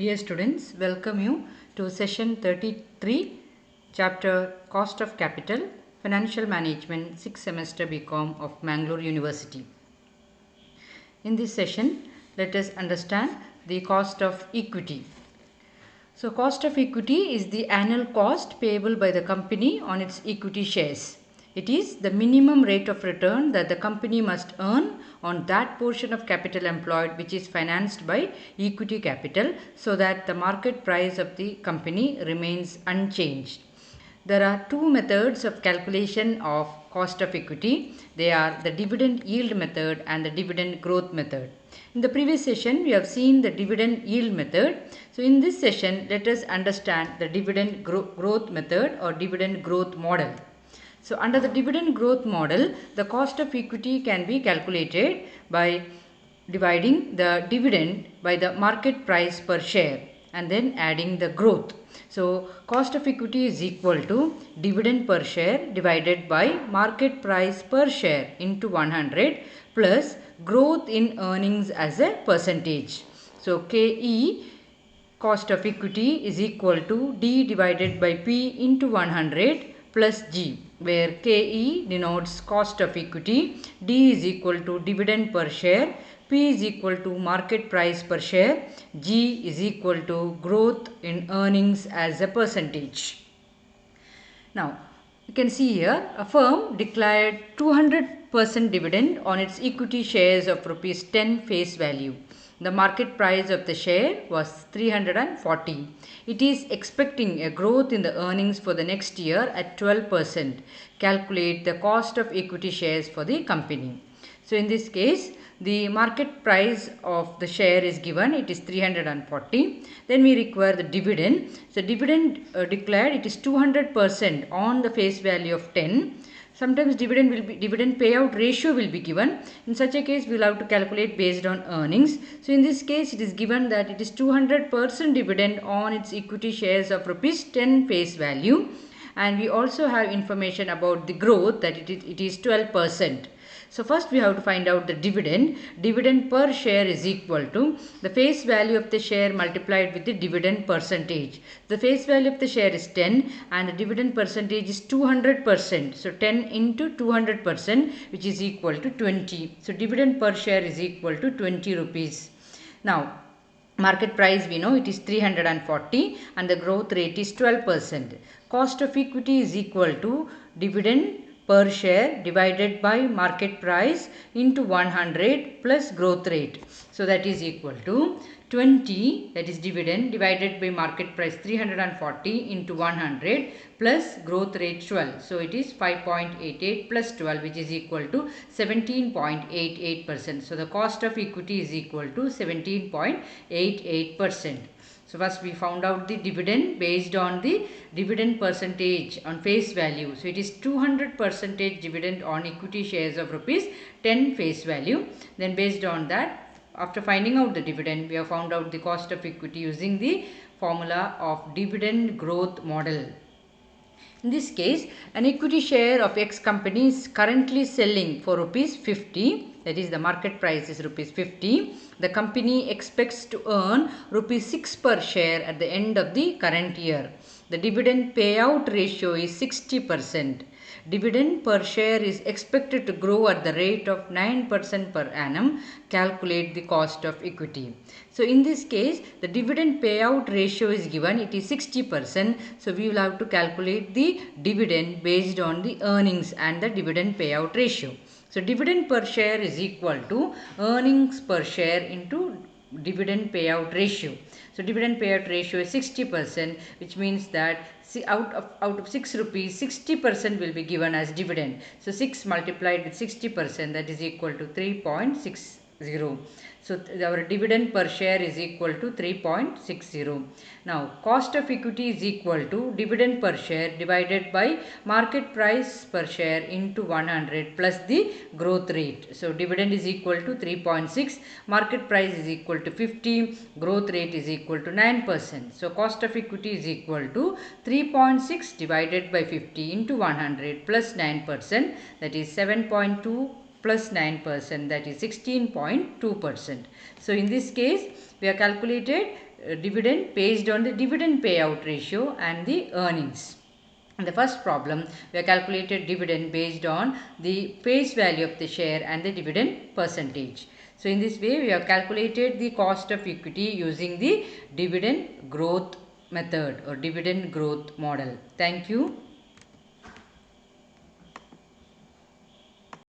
Dear students, welcome you to session 33, chapter Cost of Capital, Financial Management, 6th semester BCom of Mangalore University. In this session, let us understand the cost of equity. So, cost of equity is the annual cost payable by the company on its equity shares. It is the minimum rate of return that the company must earn on that portion of capital employed which is financed by equity capital so that the market price of the company remains unchanged. There are two methods of calculation of cost of equity. They are the dividend yield method and the dividend growth method. In the previous session, we have seen the dividend yield method. So, in this session, let us understand the dividend growth method or dividend growth model. So, under the dividend growth model, the cost of equity can be calculated by dividing the dividend by the market price per share and then adding the growth. So, cost of equity is equal to dividend per share divided by market price per share into 100 plus growth in earnings as a percentage. So, KE cost of equity is equal to D divided by P into 100 plus G, where KE denotes cost of equity, D is equal to dividend per share, P is equal to market price per share, G is equal to growth in earnings as a percentage. Now, you can see here a firm declared 200% dividend on its equity shares of rupees 10 face value. The market price of the share was 340. It is expecting a growth in the earnings for the next year at 12%. Calculate the cost of equity shares for the company. So, in this case, the market price of the share is given, it is 340. Then we require the dividend. So, dividend declared, it is 200% on the face value of 10. Sometimes dividend payout ratio will be given. In such a case, we will have to calculate based on earnings. So, in this case, it is given that it is 200% dividend on its equity shares of rupees 10 face value. And we also have information about the growth, that it is 12%. So, first we have to find out the dividend. Dividend per share is equal to the face value of the share multiplied with the dividend percentage. The face value of the share is 10 and the dividend percentage is 200%. So, 10 into 200%, which is equal to 20. So, dividend per share is equal to 20 rupees. Now, market price we know it is 340 and the growth rate is 12%. Cost of equity is equal to dividend per share divided by market price into 100 plus growth rate. So, that is equal to 20, that is dividend, divided by market price 340 into 100 plus growth rate 12. So, it is 5.88 plus 12, which is equal to 17.88%. So, the cost of equity is equal to 17.88%. So, first we found out the dividend based on the dividend percentage on face value. So, it is 200% dividend on equity shares of rupees 10 face value. Then based on that, after finding out the dividend, we have found out the cost of equity using the formula of dividend growth model. In this case, an equity share of X company is currently selling for rupees 50. That is, the market price is rupees 50. The company expects to earn rupees 6 per share at the end of the current year. The dividend payout ratio is 60%. Dividend per share is expected to grow at the rate of 9% per annum. Calculate the cost of equity. So, in this case, the dividend payout ratio is given, it is 60%. So, we will have to calculate the dividend based on the earnings and the dividend payout ratio. So, dividend per share is equal to earnings per share into dividend payout ratio. So, dividend payout ratio is 60%, which means that out of 6 rupees, 60% will be given as dividend. So, 6 multiplied with 60%, that is equal to 3.60. So, our dividend per share is equal to 3.60. Now, cost of equity is equal to dividend per share divided by market price per share into 100 plus the growth rate. So, dividend is equal to 3.6, market price is equal to 50, growth rate is equal to 9%. So, cost of equity is equal to 3.6 divided by 50 into 100 plus 9%, that is 7.2 plus 9%, that is 16.2%. So, in this case, we have calculated dividend based on the dividend payout ratio and the earnings. In the first problem, we have calculated dividend based on the face value of the share and the dividend percentage. So, in this way, we have calculated the cost of equity using the dividend growth method or dividend growth model. Thank you.